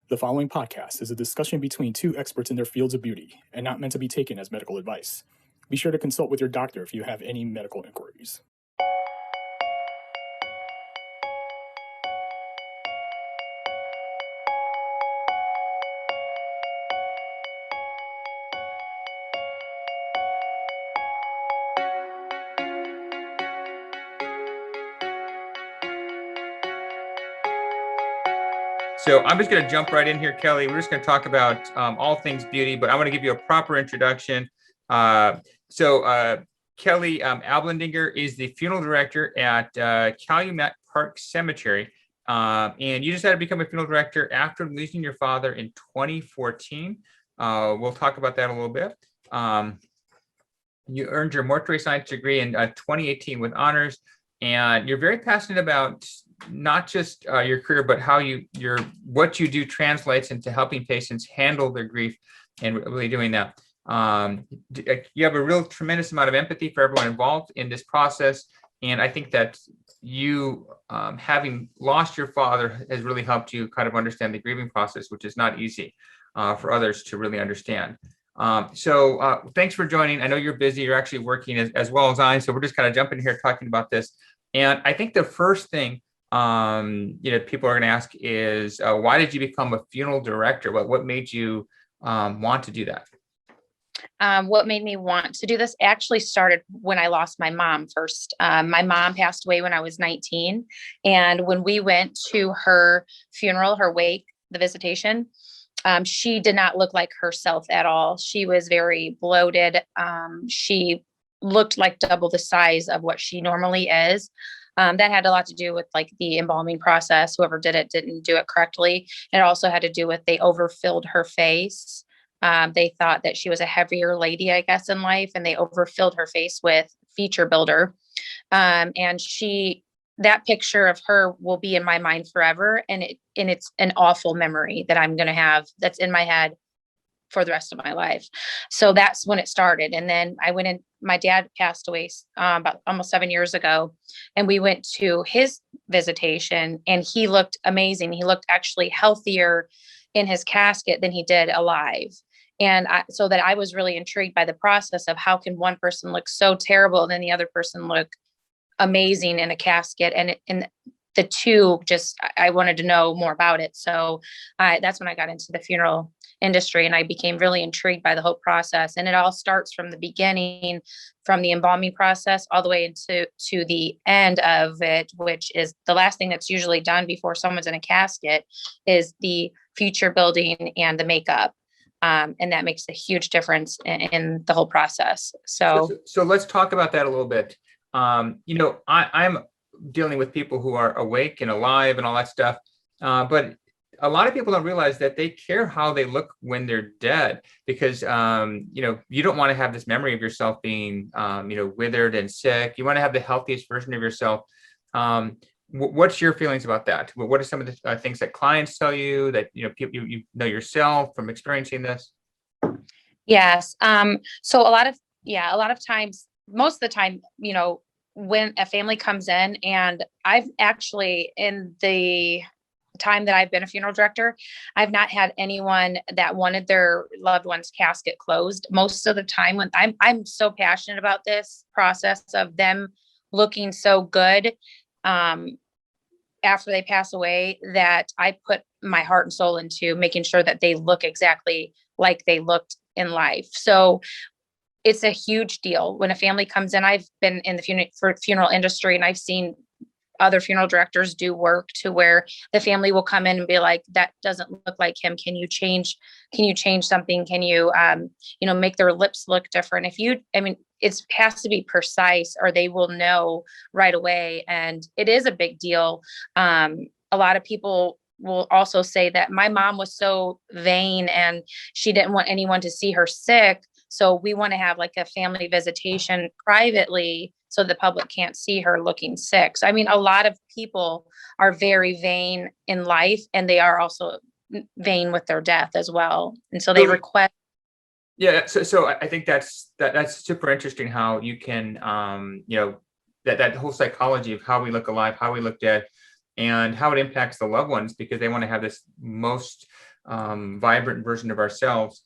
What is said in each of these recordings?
The following podcast is a discussion between two experts in their fields of beauty and not meant to be taken as medical advice. Be sure to consult with your doctor if you have any medical inquiries. So I'm just going to jump right in here, Kelly. We're just going to talk about all things beauty, but I want to give you a proper introduction. Kelly Ableidinger is the funeral director at Calumet Park Cemetery. And you decided to become a funeral director after losing your father in 2014. We'll talk about that a little bit. You earned your Mortuary Science degree in 2018 with honors, and you're very passionate about not just your career, but how what you do translates into helping patients handle their grief and really doing that. You have a real tremendous amount of empathy for everyone involved in this process. And I think that you, having lost your father, has really helped you kind of understand the grieving process, which is not easy for others to really understand. So thanks for joining. I know you're busy. You're actually working as well as I. So we're just kind of jumping here talking about this. And I think the first thing people are going to ask is, why did you become a funeral director? What made you want to do that? What made me want to do this actually started when I lost my mom first. My mom passed away when I was 19. And when we went to her funeral, her wake, the visitation, she did not look like herself at all. She was very bloated. She looked like double the size of what she normally is. That had a lot to do with like the embalming process. Whoever did it didn't do it correctly. It also had to do with they overfilled her face. They thought that she was a heavier lady, I guess, in life, and they overfilled her face with feature builder. And that picture of her will be in my mind forever. And it's an awful memory that I'm going to have that's in my head for the rest of my life. So that's when it started. And then I went in, my dad passed away about almost 7 years ago. And we went to his visitation and he looked amazing. He looked actually healthier in his casket than he did alive. And so that I was really intrigued by the process of how can one person look so terrible and then the other person look amazing in a casket. And the two, just, I wanted to know more about it. So that's when I got into the funeral industry and I became really intrigued by the whole process. And it all starts from the beginning, from the embalming process all the way to the end of it, which is the last thing that's usually done before someone's in a casket is the future building and the makeup. And that makes a huge difference in the whole process. So let's talk about that a little bit. I'm dealing with people who are awake and alive and all that stuff. But a lot of people don't realize that they care how they look when they're dead, because, you don't want to have this memory of yourself being, withered and sick. You want to have the healthiest version of yourself. What's your feelings about that? What are some of the things that clients tell you that, you know yourself from experiencing this? Yes. So a lot of times, most of the time, when a family comes in, and I've actually, in the time that I've been a funeral director, I've not had anyone that wanted their loved one's casket closed. Most of the time when I'm so passionate about this process of them looking so good, after they pass away, that I put my heart and soul into making sure that they look exactly like they looked in life. So it's a huge deal when a family comes in. I've been in the funeral industry, and I've seen other funeral directors do work to where the family will come in and be like, that doesn't look like him. Can you change something? Can you, make their lips look different? It has to be precise or they will know right away. And it is a big deal. A lot of people will also say that my mom was so vain and she didn't want anyone to see her sick. So we want to have like a family visitation privately so the public can't see her looking sick. So, a lot of people are very vain in life, and they are also vain with their death as well. And so they request. Yeah. So I think that's super interesting how you can, that whole psychology of how we look alive, how we look dead, and how it impacts the loved ones, because they want to have this most vibrant version of ourselves.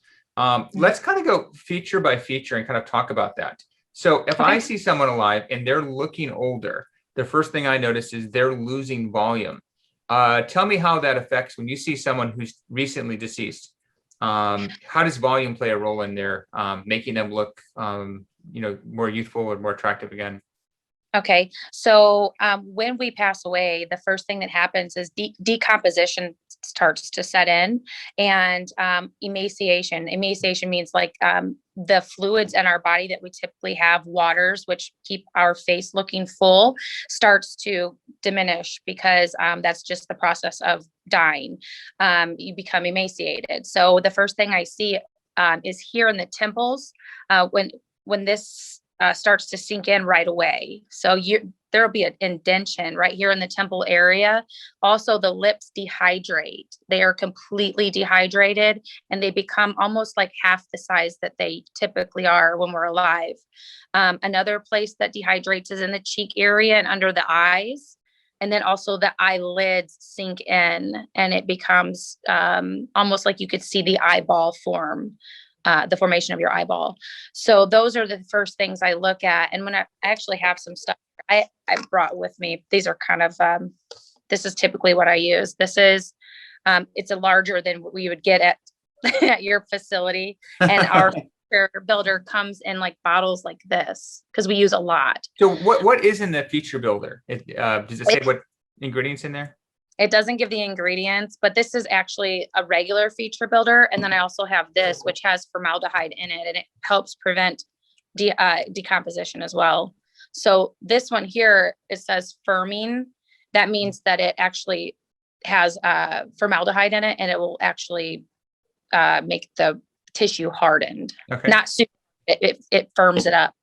Let's kind of go feature by feature and kind of talk about that. So if I see someone alive and they're looking older, the first thing I notice is they're losing volume. Tell me how that affects when you see someone who's recently deceased. How does volume play a role in there, making them look, more youthful or more attractive again? Okay. So when we pass away, the first thing that happens is decomposition starts to set in, and emaciation. Emaciation means like the fluids in our body that we typically have, waters, which keep our face looking full, starts to diminish because that's just the process of dying. You become emaciated. So the first thing I see is here in the temples when this starts to sink in right away. So there'll be an indentation right here in the temple area. Also, the lips dehydrate. They are completely dehydrated and they become almost like half the size that they typically are when we're alive. Another place that dehydrates is in the cheek area and under the eyes. And then also the eyelids sink in and it becomes almost like you could see the eyeball form. The formation of your eyeball. So those are the first things I look at. And when I actually have some stuff I brought with me, these are kind of, this is typically what I use. This is, it's a larger than what we would get at your facility. And our builder comes in like bottles like this because we use a lot. So what is in the feature builder? Does it say what ingredients in there? It doesn't give the ingredients, but this is actually a regular feature builder. And then I also have this, which has formaldehyde in it, and it helps prevent decomposition as well. So this one here, it says firming. That means that it actually has formaldehyde in it, and it will actually make the tissue hardened. Okay. Not super, it firms it up.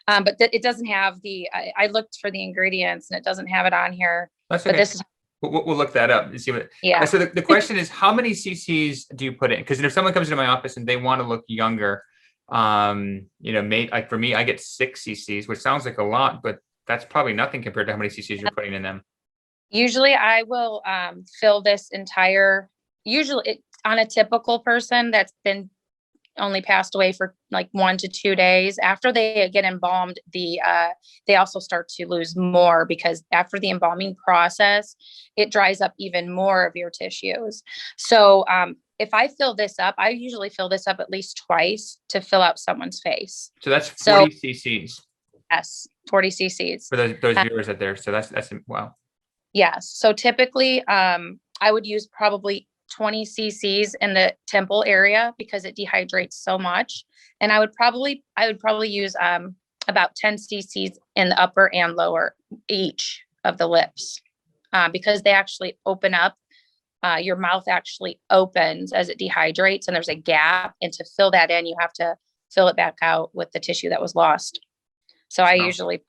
But it doesn't have I looked for the ingredients and it doesn't have it on here. That's okay. But this is We'll look that up and see what. Yeah. So the question is, how many cc's do you put in? Because if someone comes into my office and they want to look younger, like for me, I get 6 cc's, which sounds like a lot, but that's probably nothing compared to how many cc's you're putting in them. Usually I will fill this entire, on a typical person that's been only passed away for like 1 to 2 days after they get embalmed, they also start to lose more because after the embalming process, it dries up even more of your tissues. So if I fill this up, I usually fill this up at least twice to fill out someone's face. So that's 40 cc's. Yes, 40 cc's. For those viewers out there. So that's wow. Yes. So typically I would use probably 20 cc's in the temple area because it dehydrates so much. And I would probably use about 10 cc's in the upper and lower each of the lips because they actually open up. Your mouth actually opens as it dehydrates and there's a gap. And to fill that in, you have to fill it back out with the tissue that was lost. So I usually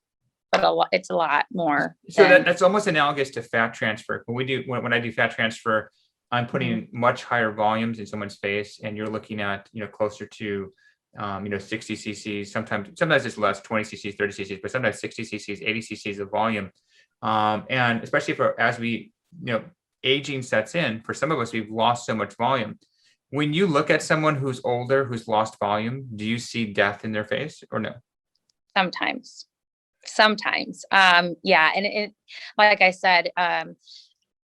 put it's a lot more. So that's almost analogous to fat transfer. When I do fat transfer, I'm putting much higher volumes in someone's face, and you're looking at, closer to, 60 cc's, sometimes it's less, 20 cc's, 30 cc's, but sometimes 60 cc's, 80 cc's of volume. And especially as we, aging sets in, for some of us, we've lost so much volume. When you look at someone who's older, who's lost volume, do you see death in their face or no? Sometimes. Yeah. And it, like I said,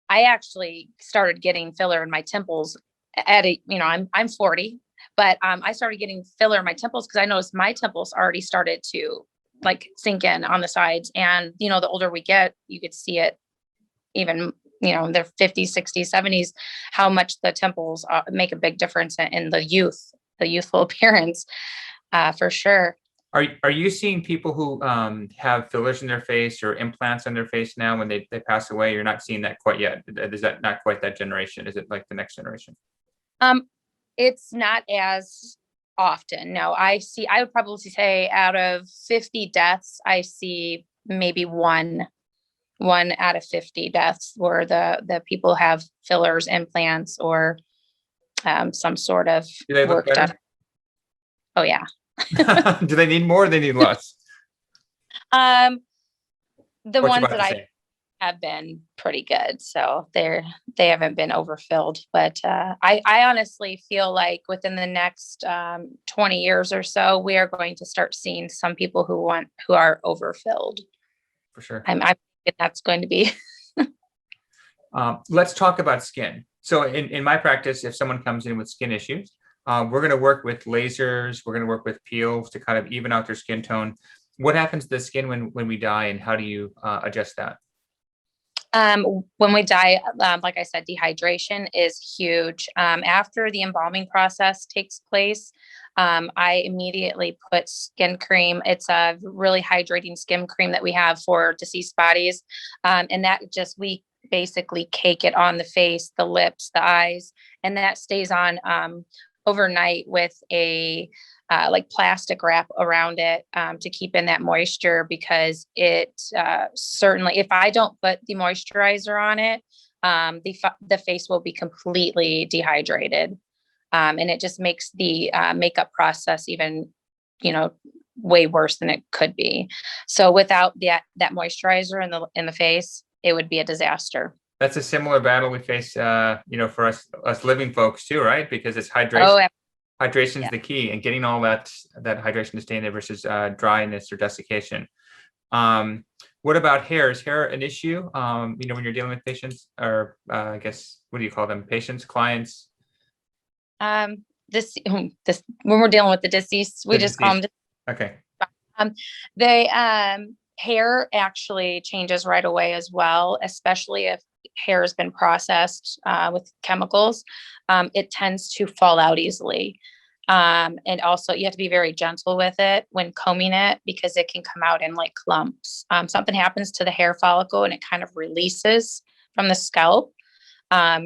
I actually started getting filler in my temples I'm 40, but I started getting filler in my temples because I noticed my temples already started to like sink in on the sides. And, the older we get, you could see it even, in their 50s, 60s, 70s, how much the temples make a big difference in the youthful appearance, for sure. Are you seeing people who have fillers in their face or implants on their face now when they pass away? You're not seeing that quite yet. Is that not quite that generation? Is it like the next generation? It's not as often. No, I would probably say out of 50 deaths, I see maybe one out of 50 deaths where the people have fillers, implants, or some sort of work done. Oh yeah. Do they need more or they need less? The ones that have been pretty good. So they haven't been overfilled, but I honestly feel like within the next 20 years or so, we are going to start seeing some people who are overfilled. For sure. I'm thinking that's going to be. Let's talk about skin. So in my practice, if someone comes in with skin issues, we're going to work with lasers. We're going to work with peels to kind of even out their skin tone. What happens to the skin when we dye, and how do you adjust that? When we dye, like I said, dehydration is huge. After the embalming process takes place, I immediately put skin cream. It's a really hydrating skin cream that we have for deceased bodies. And that we basically cake it on the face, the lips, the eyes, and that stays on overnight with a like plastic wrap around it to keep in that moisture, because it certainly, if I don't put the moisturizer on it, the face will be completely dehydrated. And it just makes the makeup process even, way worse than it could be. So without that moisturizer in the face, it would be a disaster. That's a similar battle we face, for us living folks too, right? Because it's hydration. Oh, Hydration is the key, and getting all that hydration to stay in there versus dryness or desiccation. What about hair? Is hair an issue? When you're dealing with patients, or I guess, what do you call them? Patients, clients? This when we're dealing with the deceased, we just call them. Okay. They hair actually changes right away as well, especially if hair has been processed with chemicals. It tends to fall out easily. And also you have to be very gentle with it when combing it, because it can come out in like clumps. Something happens to the hair follicle and it kind of releases from the scalp.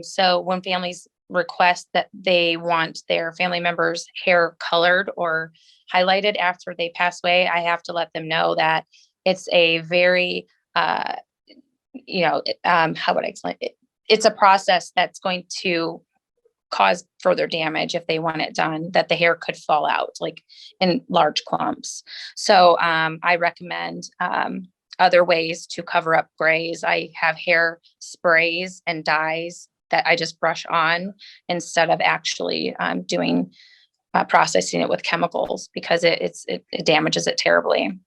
So when families request that they want their family members' hair colored or highlighted after they pass away, I have to let them know that it's a very, how would I explain it? It's a process that's going to cause further damage if they want it done, that the hair could fall out like in large clumps. So I recommend other ways to cover up grays. I have hair sprays and dyes that I just brush on instead of actually doing processing it with chemicals, because it damages it terribly.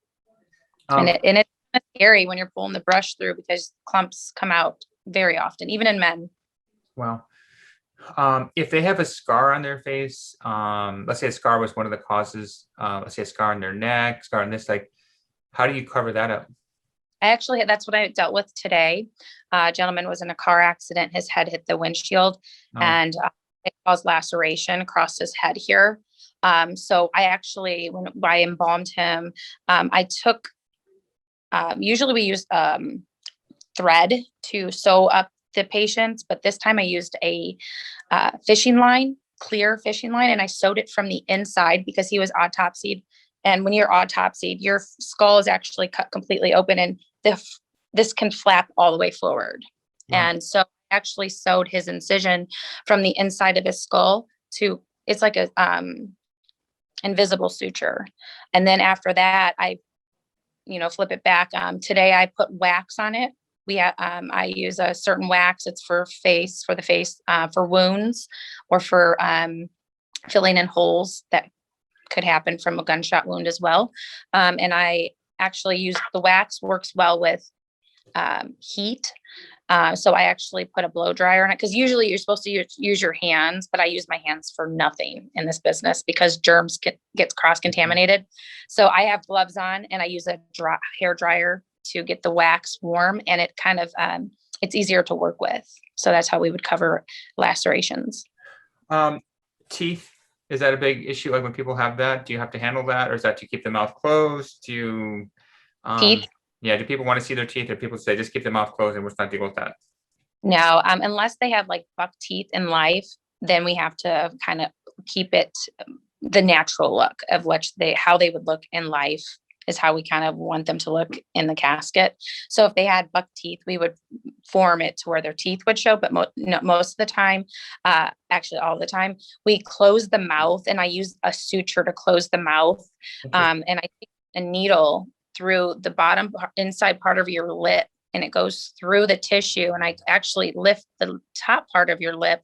And it's scary when you're pulling the brush through, because clumps come out very often, even in men. Wow. If they have a scar on their face, let's say a scar was one of the causes, let's say a scar on their neck, scar on this, like, how do you cover that up? That's what I dealt with today. A gentleman was in a car accident. His head hit the windshield and it caused laceration across his head here. So I actually, when I embalmed him, I took, usually we use thread to sew up the patients, but this time I used a fishing line, clear fishing line, and I sewed it from the inside because he was autopsied. And when you're autopsied, your skull is actually cut completely open, and this can flap all the way forward. Wow. And so I actually sewed his incision from the inside of his skull to, it's like a invisible suture. And then after that, I flip it back. Today I put wax on it. I use a certain wax. It's for the face, for wounds, or for filling in holes that could happen from a gunshot wound as well. And I actually use the wax, works well with heat. So I actually put a blow dryer on it, because usually you're supposed to use your hands, but I use my hands for nothing in this business because germs gets cross-contaminated. So I have gloves on and I use a hair dryer to get the wax warm, and it kind of, it's easier to work with. So that's how we would cover lacerations. Teeth, is that a big issue? Like when people have that, do you have to handle that, or is that to keep the mouth closed? Teeth? Yeah. Do people want to see their teeth, or people say just keep their mouth closed and we're not dealing with that? No, unless they have like buck teeth in life, then we have to kind of keep it the natural look of how they would look in life is how we kind of want them to look in the casket. So if they had buck teeth, we would form it to where their teeth would show, but most of the time, actually all the time, we close the mouth, and I use a suture to close the mouth. And I take a needle through the inside part of your lip and it goes through the tissue. And I actually lift the top part of your lip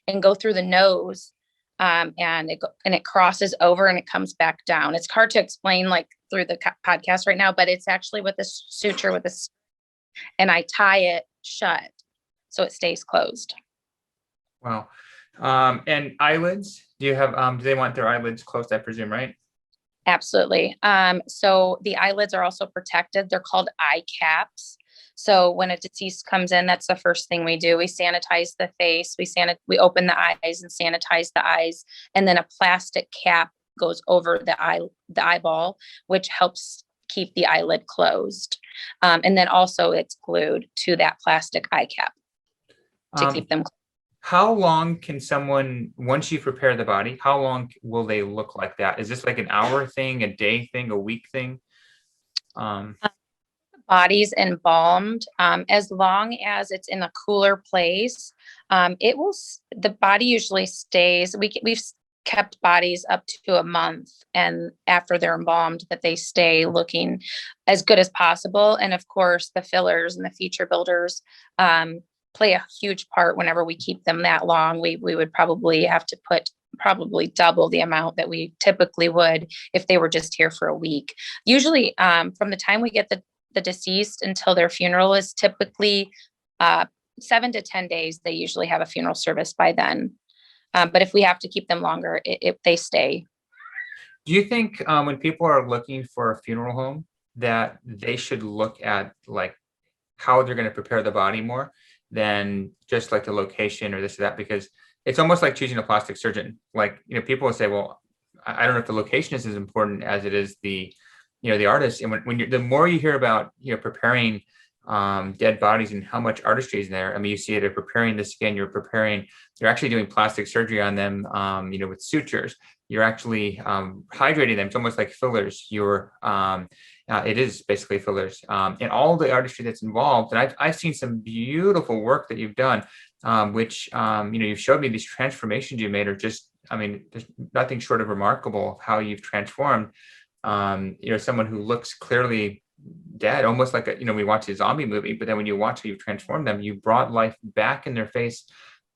and go through the nose. And it crosses over and it comes back down. It's hard to explain like through the podcast right now, but it's actually with a suture and I tie it shut so it stays closed. Wow. And eyelids, do they want their eyelids closed, I presume, right? Absolutely. So the eyelids are also protected. They're called eye caps. So when a deceased comes in, that's the first thing we do. We sanitize the face, we open the eyes and sanitize the eyes. And then a plastic cap goes over the eyeball, which helps keep the eyelid closed. And then also it's glued to that plastic eye cap to keep them closed. How long can someone, once you prepare the body, how long will they look like that? Is this like an hour thing, a day thing, a week thing? Body's embalmed, as long as it's in a cooler place, the body usually stays. We've kept bodies up to a month, and after they're embalmed, that they stay looking as good as possible. And of course, the fillers and the feature builders play a huge part whenever we keep them that long. We would probably have to put double the amount that we typically would if they were just here for a week. Usually, from the time we get the deceased until their funeral is typically 7 to 10 days. They usually have a funeral service by then. But if we have to keep them longer, they stay. Do you think when people are looking for a funeral home that they should look at like how they're going to prepare the body more than just like the location or this or that? Because it's almost like choosing a plastic surgeon. Like, people will say, well, I don't know if the location is as important as it is the artist. And when the more you hear about, preparing dead bodies and how much artistry is there. I mean, you see it, you're preparing the skin, you're actually doing plastic surgery on them, with sutures. You're actually hydrating them. It's almost like fillers. It is basically fillers, and all the artistry that's involved. And I've seen some beautiful work that you've done, which, you've showed me these transformations you made are just, there's nothing short of remarkable of how you've transformed, someone who looks clearly dead, almost like we watch a zombie movie, but then when you watch how you transform them, you brought life back in their face,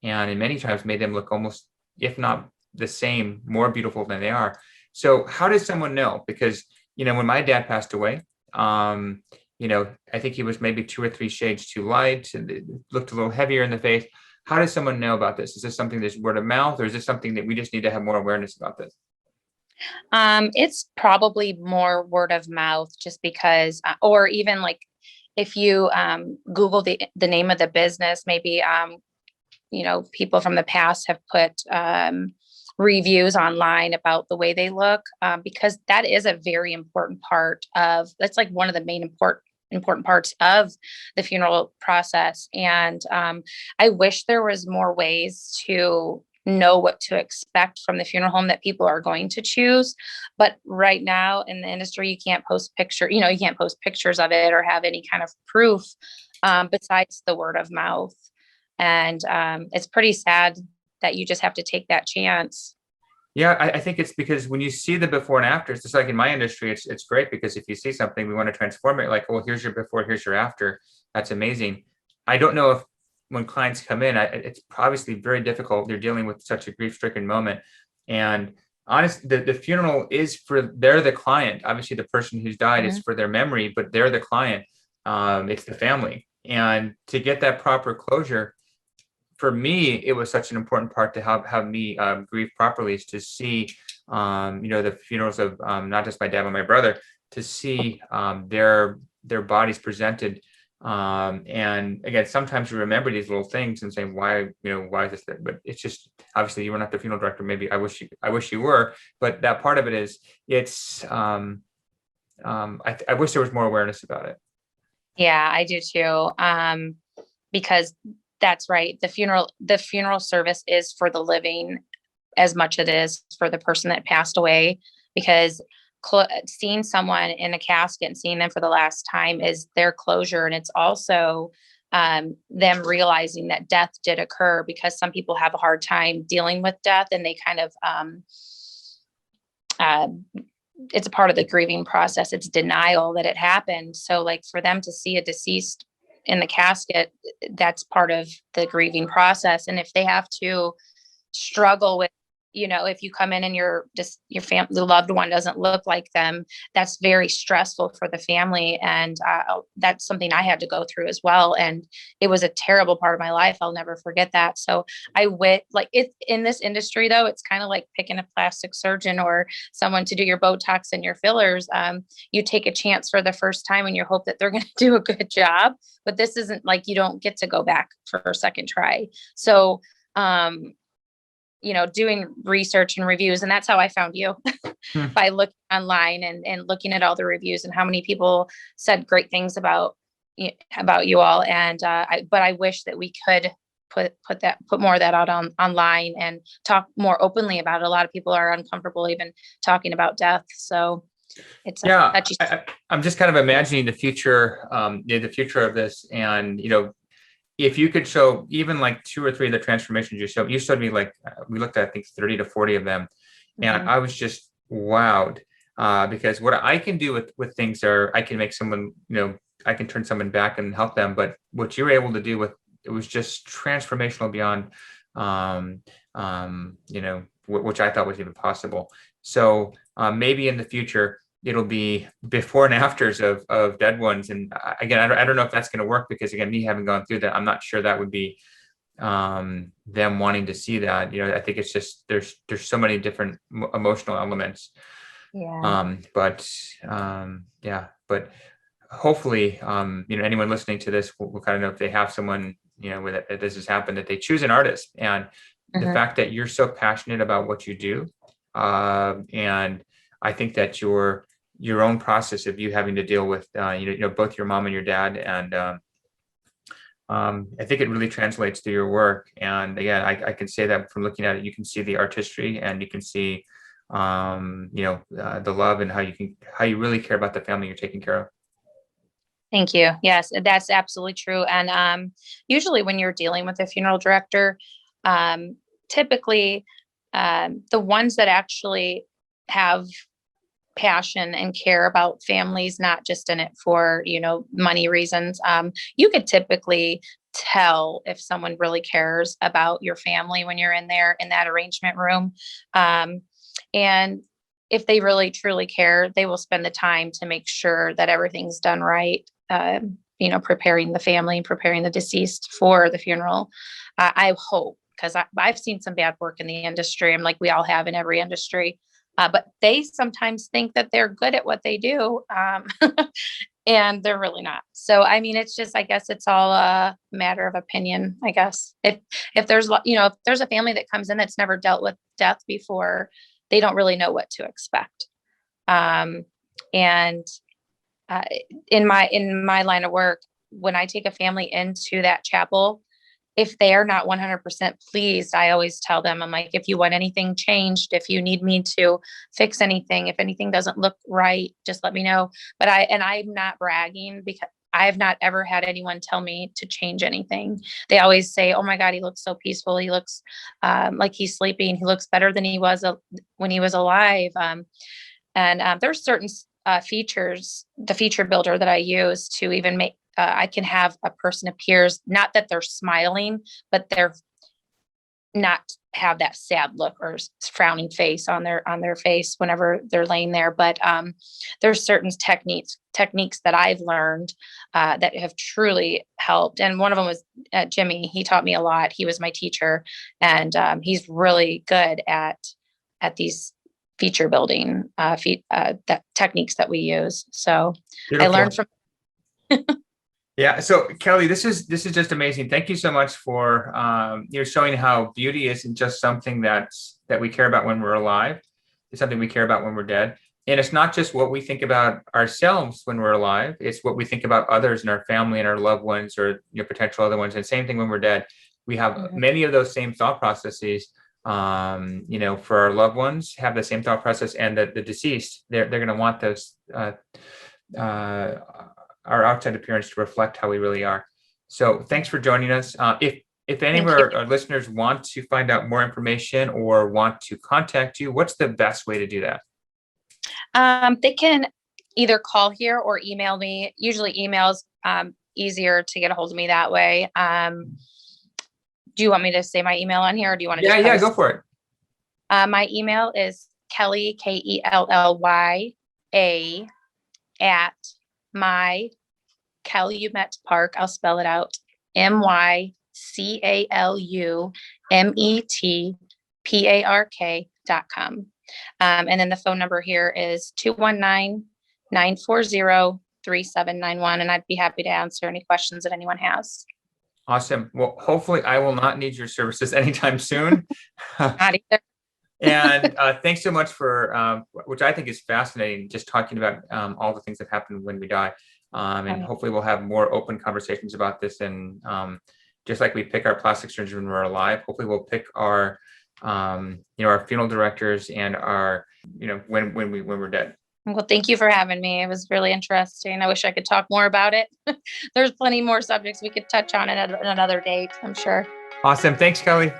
and in many times made them look almost, if not the same, more beautiful than they are. So how does someone know? Because, when my dad passed away, I think he was maybe 2 or 3 shades too light, and it looked a little heavier in the face. How does someone know about this? Is this something that's word of mouth, or is this something that we just need to have more awareness about this? It's probably more word of mouth, just because, or even like if you Google the name of the business, maybe people from the past have put reviews online about the way they look, because that is a very important part that's like one of the main important parts of the funeral process. And I wish there was more ways to know what to expect from the funeral home that people are going to choose. But right now in the industry, you can't post pictures of it or have any kind of proof besides the word of mouth. And it's pretty sad that you just have to take that chance. Yeah, I think it's because when you see the before and after, it's just like in my industry, it's great because if you see something, we want to transform it. Like, well, here's your before, here's your after. That's amazing. I don't know if when clients come in, it's obviously very difficult. They're dealing with such a grief-stricken moment. And honestly, the funeral they're the client. Obviously, the person who's died is for their memory, but they're the client. It's the family. And to get that proper closure, for me, it was such an important part to have me grieve properly, is to see, the funerals of not just my dad, but my brother, to see their bodies presented. And again, sometimes you remember these little things and say, why is this there? But it's just, obviously you were not the funeral director. Maybe I wish you were, but that part of it is, I wish there was more awareness about it. Yeah, I do too. Because that's right. The funeral service is for the living as much as it is for the person that passed away, because seeing someone in a casket and seeing them for the last time is their closure. And it's also them realizing that death did occur, because some people have a hard time dealing with death, and they kind of, it's a part of the grieving process. It's denial that it happened. So like for them to see a deceased in the casket, that's part of the grieving process. And if they have to struggle with, if you come in and your family, the loved one doesn't look like them, that's very stressful for the family. And that's something I had to go through as well. And it was a terrible part of my life. I'll never forget that. So in this industry though, it's kind of like picking a plastic surgeon or someone to do your Botox and your fillers. You take a chance for the first time and you hope that they're going to do a good job, but this isn't like, you don't get to go back for a second try. So, doing research and reviews. And that's how I found you by looking online and looking at all the reviews and how many people said great things about you all. And, but I wish that we could put more of that out online and talk more openly about it. A lot of people are uncomfortable even talking about death. So it's I'm just kind of imagining the future of this. And, if you could show even like 2 or 3 of the transformations you showed me, like we looked at, I think 30 to 40 of them. And I was just wowed because what I can do with things I can make someone, I can turn someone back and help them. But what you were able to do it was just transformational beyond, which I thought was even possible. So maybe in the future, it'll be before and afters of dead ones. And again, I don't know if that's going to work because again, me having gone through that, I'm not sure that would be them wanting to see that. I think it's just there's so many different emotional elements. Yeah. But hopefully, anyone listening to this will kind of know if they have someone, where that this has happened, that they choose an artist. And the fact that you're so passionate about what you do, and I think that your own process of you having to deal with, both your mom and your dad. And I think it really translates to your work. And again, I can say that from looking at it, you can see the artistry and you can see, the love and how you really care about the family you're taking care of. Thank you. Yes, that's absolutely true. And usually when you're dealing with a funeral director, typically the ones that actually have passion and care about families, not just in it for, money reasons. You could typically tell if someone really cares about your family when you're in there in that arrangement room. And if they really truly care, they will spend the time to make sure that everything's done right. Preparing the family, preparing the deceased for the funeral. I hope, because I've seen some bad work in the industry. I'm like, we all have in every industry. But they sometimes think that they're good at what they do, and they're really not. So, I mean, it's just, I guess it's all a matter of opinion, I guess. If there's a family that comes in that's never dealt with death before, they don't really know what to expect. And in my line of work, when I take a family into that chapel, if they are not 100% pleased, I always tell them, I'm like, if you want anything changed, if you need me to fix anything, if anything doesn't look right, just let me know. But I'm not bragging because I have not ever had anyone tell me to change anything. They always say, oh my God, he looks so peaceful. He looks like he's sleeping. He looks better than he was when he was alive. And there's certain features, the feature builder that I use to even make, I can have a person appears, not that they're smiling, but they're not have that sad look or frowning face on their face whenever they're laying there. But there's certain techniques that I've learned that have truly helped. And one of them was Jimmy. He taught me a lot. He was my teacher, and he's really good at these feature building that techniques that we use. So beautiful. I learned from. Yeah. So Kelly, this is just amazing. Thank you so much for showing how beauty isn't just something that we care about when we're alive. It's something we care about when we're dead. And it's not just what we think about ourselves when we're alive. It's what we think about others in our family and our loved ones or potential other ones. And same thing when we're dead. We have many of those same thought processes. For our loved ones, have the same thought process, and the deceased, they're going to want those our outside appearance to reflect how we really are. So thanks for joining us. If any of our listeners want to find out more information or want to contact you, what's the best way to do that? They can either call here or email me. Usually emails. easier to get a hold of me that way. Do you want me to say my email on here, or do you want to? Yeah, go for it. My email is Kelly, KELLYA at my Calumet Park. I'll spell it out. MyCalumetPark.com. And then the phone number here is 219-940-3791. And I'd be happy to answer any questions that anyone has. Awesome. Well, hopefully I will not need your services anytime soon. Not either. And thanks so much for, which I think is fascinating, just talking about all the things that happen when we die. And hopefully we'll have more open conversations about this. And just like we pick our plastic surgeons when we're alive, hopefully we'll pick our, our funeral directors and our, when we're dead. Well, thank you for having me. It was really interesting. I wish I could talk more about it. There's plenty more subjects we could touch on at another date, I'm sure. Awesome. Thanks, Kelly.